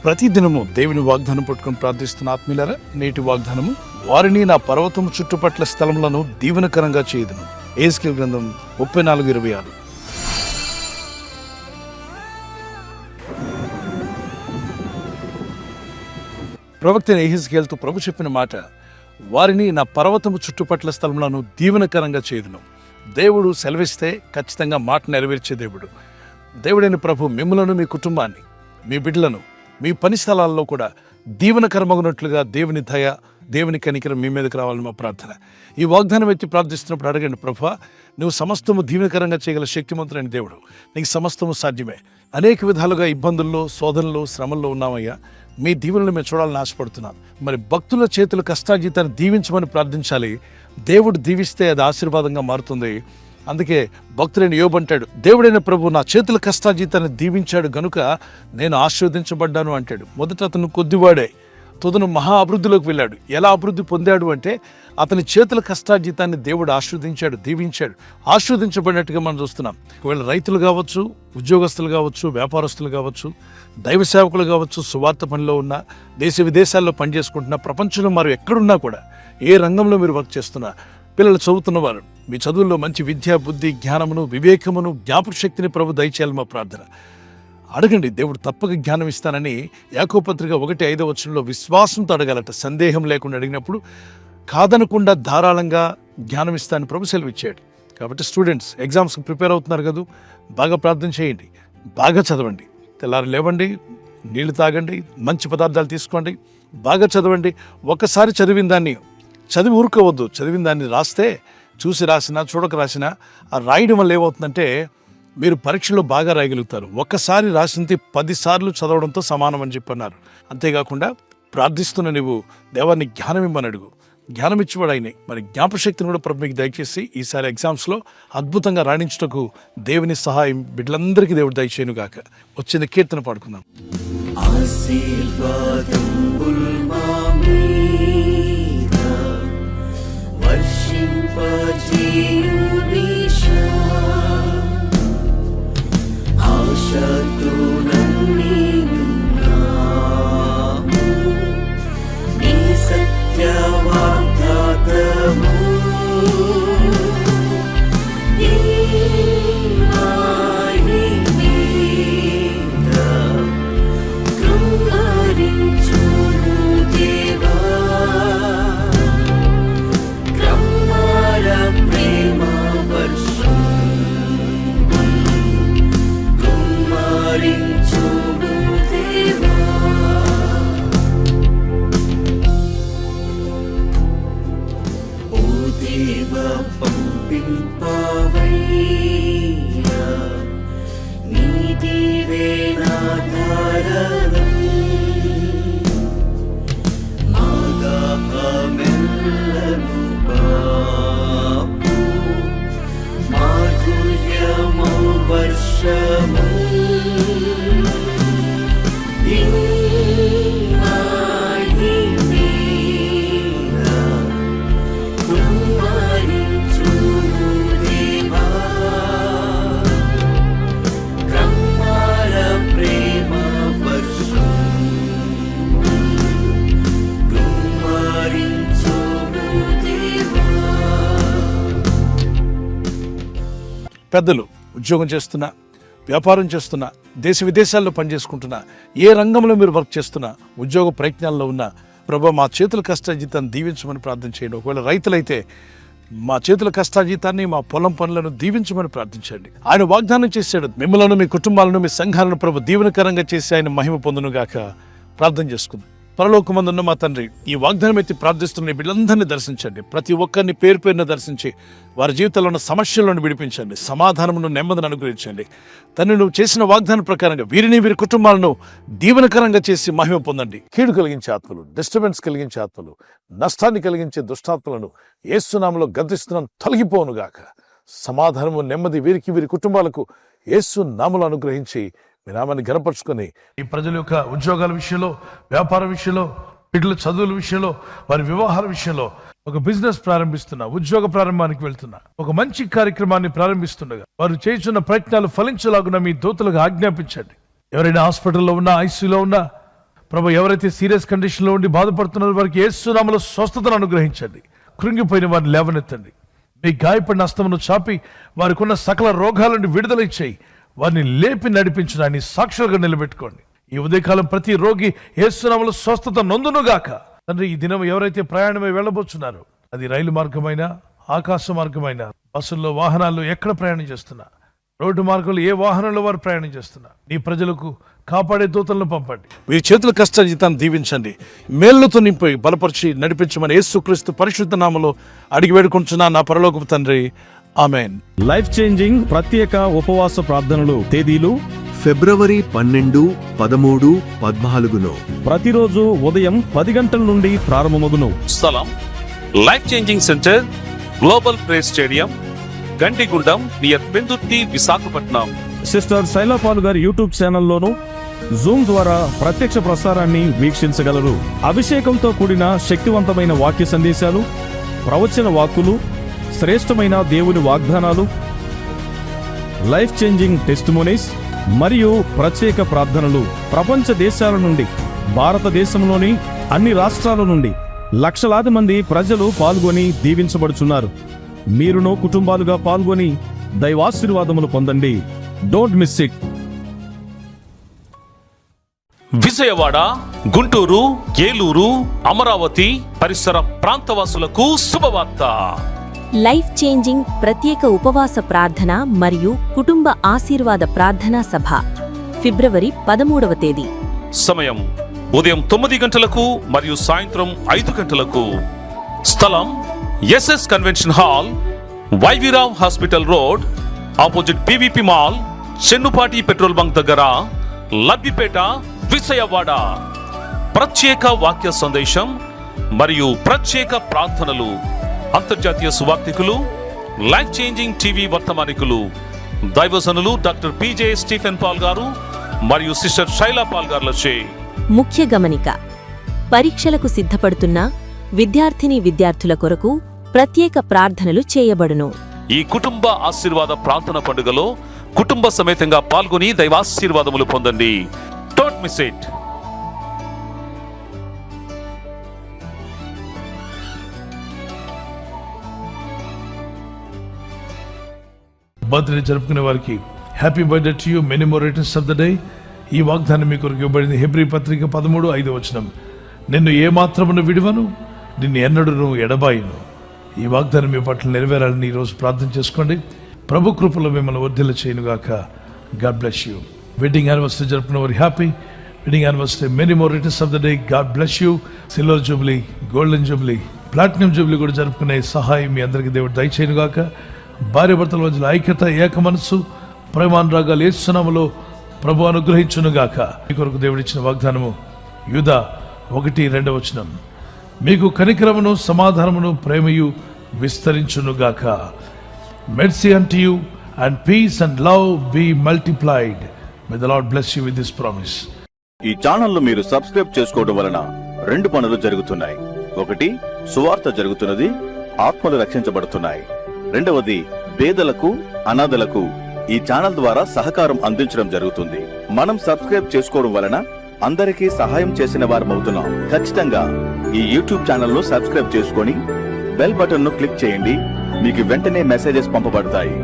ప్రతిదినము దేవుని వాగ్దానం పట్టుకొని ప్రార్థిస్తున్న ఆత్మీయులారా, నేటి వాగ్దానము, వారిని నా పర్వతము చుట్టుపట్ల స్థలములను దీవెనకరంగా చేయుదును. యెహెజ్కేలు గ్రంథం 34:26. ప్రవక్త యెహెజ్కేలుతో ప్రభు చెప్పిన మాట, వారిని నా పర్వతము చుట్టుపట్ల స్థలములను దీవెనకరంగా చేయుదును. దేవుడు సెలవిస్తే ఖచ్చితంగా మాట నెరవేర్చే దేవుడు. దేవుడైన ప్రభు మిమ్ములను, మీ కుటుంబాన్ని, మీ బిడ్డలను, మీ పని స్థలాల్లో కూడా దీవెనకరమగునట్లుగా దేవుని దయ, దేవుని కనికరం మీ మీదకి రావాలని మా ప్రార్థన. ఈ వాగ్దానం ఎత్తి ప్రార్థిస్తున్నప్పుడు అడగండి, ప్రభువా, నువ్వు సమస్తము దీవెనకరంగా చేయగల శక్తిమంతుడైన దేవుడు, నీకు సమస్తము సాధ్యమే. అనేక విధాలుగా ఇబ్బందుల్లో, శోధనలో, శ్రమల్లో ఉన్నామయ్యా. మీ దీవెనలు మేము చూడాలని ఆశపడుతున్నాం. మరి భక్తుల చేతుల కష్టాజీతాన్ని దీవించమని ప్రార్థించాలి. దేవుడు దీవిస్తే అది ఆశీర్వాదంగా మారుతుంది. అందుకే భక్తుడైన యోబు అంటాడు, దేవుడైన ప్రభు నా చేతుల కష్టాజీతాన్ని దీవించాడు గనుక నేను ఆశీర్వదించబడ్డాను అంటాడు. మొదట అతను కొద్దివాడే, తుదను మహా అభివృద్ధిలోకి వెళ్ళాడు. ఎలా అభివృద్ధి పొందాడు అంటే అతని చేతుల కష్టాజీతాన్ని దేవుడు ఆశీర్వదించాడు, దీవించాడు. ఆశీర్వదించబడినట్టుగా మనం చూస్తున్నాం. ఒకవేళ రైతులు కావచ్చు, ఉద్యోగస్తులు కావచ్చు, వ్యాపారస్తులు కావచ్చు, దైవ సేవకులు కావచ్చు, సువార్త పనిలో ఉన్న, దేశ విదేశాల్లో పనిచేసుకుంటున్నా, ప్రపంచంలో మరి ఎక్కడున్నా కూడా, ఏ రంగంలో మీరు వర్క్ చేస్తున్నా, పిల్లలు చదువుతున్నవారు, మీ చదువుల్లో మంచి విద్య, బుద్ధి, జ్ఞానమును, వివేకమును, జ్ఞాపక శక్తిని ప్రభు దయచేయాలి మా ప్రార్థన. అడగండి, దేవుడు తప్పక జ్ఞానం ఇస్తానని యాకోబు పత్రిక 1:5 విశ్వాసంతో అడగాలట. సందేహం లేకుండా అడిగినప్పుడు కాదనకుండా ధారాళంగా జ్ఞానం ఇస్తానని ప్రభు సెలవిచ్చాడు. కాబట్టి స్టూడెంట్స్ ఎగ్జామ్స్కి ప్రిపేర్ అవుతున్నారు కదా, బాగా ప్రార్థన చేయండి, బాగా చదవండి, తెల్లారి లేవండి, నీళ్లు తాగండి, మంచి పదార్థాలు తీసుకోండి, బాగా చదవండి. ఒకసారి చదివిన దాన్ని చదివి ఊరుకోవద్దు. చదివిన దాన్ని రాస్తే, చూసి రాసినా, చూడక రాసినా, ఆ రాయడం వల్ల ఏమవుతుందంటే మీరు పరీక్షలో బాగా రాయగలుగుతారు. ఒక్కసారి రాసింది 10 సార్లు చదవడంతో సమానం అని చెప్పన్నారు. అంతేకాకుండా ప్రార్థిస్తున్న నువ్వు దేవాన్ని జ్ఞానం ఇమ్మని అడుగు, జ్ఞానం ఇచ్చివాడు ఆయనే. మరి జ్ఞాపశక్తిని కూడా ప్రభు మీకు దయచేసి ఈసారి ఎగ్జామ్స్లో అద్భుతంగా రాణించుటకు దేవుని సహాయం బిడ్డలందరికీ దేవుడు దయచేయను గాక. వచ్చిన కీర్తన పాడుకుందాం. పెద్దలు ఉద్యోగం చేస్తున్నా, వ్యాపారం చేస్తున్నా, దేశ విదేశాల్లో పనిచేసుకుంటున్నా, ఏ రంగంలో మీరు వర్క్ చేస్తున్నా, ఉద్యోగ ప్రయత్నాల్లో ఉన్నా, ప్రభు మా చేతుల కష్టాజీతాన్ని దీవించమని ప్రార్థన చేయండి. ఒకవేళ రైతులైతే మా చేతుల కష్టాజీతాన్ని, మా పొలం పనులను దీవించమని ప్రార్థించండి. ఆయన వాగ్దానం చేశాడు, మిమ్మలను, మీ కుటుంబాలను, మీ సంఘాలను ప్రభు దీవెనకరంగా చేసి ఆయన మహిమ పొందును గాక. ప్రార్థన చేసుకుందాం. పరలోకమందున్న మా తండ్రి, ఈ వాగ్దానం ఎత్తి ప్రార్థిస్తున్న బిడ్డలందరినీ దర్శించండి. ప్రతి ఒక్కరిని పేరు పేరున దర్శించి వారి జీవితంలో ఉన్న సమస్యలను విడిపించండి, సమాధానమును, నెమ్మదిని అనుగ్రహించండి. తండ్రి, నువ్వు చేసిన వాగ్దానం ప్రకారంగా వీరిని, వీరి కుటుంబాలను దీవెనకరంగా చేసి మహిమ పొందండి. కీడు కలిగించే ఆత్మలు, డిస్టర్బెన్స్ కలిగించే ఆత్మలు, నష్టాన్ని కలిగించే దుష్టాత్మలను యేసు నామములో గద్దిస్తున్నాను, తొలగిపోను గాక. సమాధానము, నెమ్మది వీరికి, వీరి కుటుంబాలకు యేసు నామములో అనుగ్రహించి మీ నామాన్ని ఘనపరుచుకొని ఈ ప్రజల యొక్క ఉద్యోగాల విషయంలో, వ్యాపార విషయంలో, బిడ్డల చదువుల విషయంలో, వారి వివాహాల విషయంలో, ఒక బిజినెస్ ప్రారంభిస్తున్నా, ఉద్యోగ ప్రారంభానికి వెళ్తున్నా, ఒక మంచి కార్యక్రమాన్ని ప్రారంభిస్తుండగా వారు చేస్తున్న ప్రయత్నాలు ఫలించలాగున మీ దూతలకు ఆజ్ఞాపించండి. ఎవరైనా హాస్పిటల్లో ఉన్నా, ఐసీయూలో ఉన్నా, ప్రభు ఎవరైతే సీరియస్ కండిషన్లో ఉండి బాధపడుతున్నారో వారికి యేసు నామములో స్వస్థతను అనుగ్రహించండి. కృంగిపోయిన వారిని లేవనెత్తండి. మీ గాయపడిన హస్తమును చాపి వారికి ఉన్న సకల రోగాల నుండి విడుదల ఇచ్చేయి. వారిని లేపి నడిపించడాన్ని సాక్షులుగా నిలబెట్టుకోండి. ఈ ఉదయకాలం ప్రతి రోగి యేసు నామములో స్వస్థత నొందునుగాక. తండ్రి, ఈ దినం ఎవరైతే ప్రయాణమై వెళ్ళబోతున్నారో, అది రైలు మార్గమైనా, ఆకాశ మార్గమైనా, బస్సుల్లో, వాహనాల్లో ఎక్కడ ప్రయాణం చేస్తున్నా, రోడ్డు మార్గంలో ఏ వాహనంలో వారు ప్రయాణం చేస్తున్నా, నీ ప్రజలకు కాపాడే దూతలను పంపండి. మీ చేతుల కష్టాన్ని దీవించండి. మేళ్లతో నింపి బలపరిచి నడిపించమని యేసుక్రీస్తు పరిశుద్ధ నామములో అడిగి వేడుకుంటున్నా నా పరలోకపు తండ్రి, ఆమేన్. లైఫ్ చేంజింగ్ ప్రత్యేక ఉపవాస ప్రార్థనలు తేదీలు ఫిబ్రవరి 12, 13, 14 ప్రతిరోజు ఉదయం 10 గంటల నుండి ప్రారంభమగును. స్థలం life changing centre, global praise stadium, Gandigundam near Pendurthi, Visakhapatnam. Sister Shailapal గారి యూట్యూబ్ ఛానల్లోను జూమ్ ద్వారా ప్రత్యక్ష ప్రసారాన్ని వీక్షించగలరు. అభిషేకంతో కూడిన శక్తివంతమైన వాక్య సందేశాలు, ప్రవచన వాక్కులు, శ్రేష్టమైన దేవుని వాగ్దానాలు, లైఫ్ చేంజింగ్ టెస్టిమోనీస్ మరియు ప్రత్యేక ప్రార్థనలు. ప్రపంచ దేశాల నుండి, భారతదేశంలోని అన్ని రాష్ట్రాల నుండి లక్షలాది మంది ప్రజలు పాల్గొని దీవించబడుచున్నారు. మీరును కుటుంబాలుగా పాల్గొని దైవాశీర్వాదములు పొందండి. Don't miss it. Vijayawada, Guntur, Eluru, Amaravati పరిసర ప్రాంతవాసులకు శుభవార్త. లైఫ్ చేంజింగ్ ప్రత్యేక ఉపవాస ప్రార్థన మరియు కుటుంబ ఆశీర్వాద ప్రార్థనా సభ ఫిబ్రవరి 13వ తేదీ. సమయం ఉదయం 9 గంటలకు మరియు సాయంత్రం 5 గంటలకు. స్థలం SS convention hall, Y V Rao hospital road, opposite PVP mall, Chennupati petrol bunk దగ్గర, లబ్బిపేట, విజయవాడ. ప్రత్యేక వాక్య సందేశం మరియు ప్రత్యేక ప్రార్థనలు. అంతర్జాతీయ సువార్థికులు, లైఫ్ చేంజింగ్ టీవీ వర్తమానికులు, దైవజనులు డాక్టర్ పిజే స్టీఫెన్ పాల్ గారు మరియు సిస్టర్ శైలా పాల్ గారులచే. ముఖ్య గమనిక: పరీక్షలకు సిద్ధపడుతున్న విద్యార్థుల కొరకు ప్రత్యేక ప్రార్థనలు చేయబడును. ఈ కుటుంబ ఆశీర్వాద ప్రార్థన పండుగలో కుటుంబ సమేతంగా పాల్గొని దైవాశీర్వాదములు పొందండి. Don't miss it. బర్త్డే జరుపుకునే వారికి happy birthday to you, many more returns of the day. ఈ వాగ్దానం మీ కొరకు ఇవ్వబడింది. హెబ్రీ పత్రిక 13:5 నిన్ను ఏమాత్రమును విడువను, నిన్ను ఎన్నడూను ఎడబాయును. ఈ వాగ్దానం మీ పట్ల నెరవేరాలని ఈరోజు ప్రార్థన చేసుకోండి. ప్రభు కృపలో మిమ్మల్ని వర్ధిల్ల చేయనుగాక. God bless you. Wedding anniversary జరుపుకున్న వారి happy wedding anniversary, many more returns of the day. God bless you. Silver jubilee, golden jubilee, platinum jubilee కూడా జరుపుకునే సహాయం మీ అందరికీ దేవుడు దయచేయనుగాక. భార్య భర్తల మధ్యలో ఐక్యత, ఏక మనస్సు, ప్రేమానురాగాలు యేసు నామములో ప్రభు అనుగ్రహించునుగాక. మీ కొరకు దేవుడిచ్చిన వాగ్దానము యూదా 1:2 మీకు కనికరమును, సమాధానమును, ప్రేమయు విస్తరించునుగాక. Mercy unto you and peace and love be multiplied. May the Lord bless you with this promise. ఈ ఛానల్ మీరు సబ్స్క్రైబ్ చేసుకోవడం వలన 2 పనులు జరుగుతున్నాయి. ఒకటి, సువార్త జరుగుతున్నది, ఆత్మలు రక్షించబడుతున్నాయి. రెండవది, పేదలకు, అనాథలకు ఈ ఛానల్ ద్వారా సహకారం అందించడం జరుగుతుంది. మనం సబ్స్క్రైబ్ చేసుకోవడం వలన అందరికీ సహాయం చేసిన వారమవుతున్నాం. ఖచ్చితంగా ఈ యూట్యూబ్ ఛానల్ ను సబ్స్క్రైబ్ చేసుకొని బెల్ బటన్ ను క్లిక్ చేయండి. మీకు వెంటనే మెసేజెస్ పంపబడతాయి.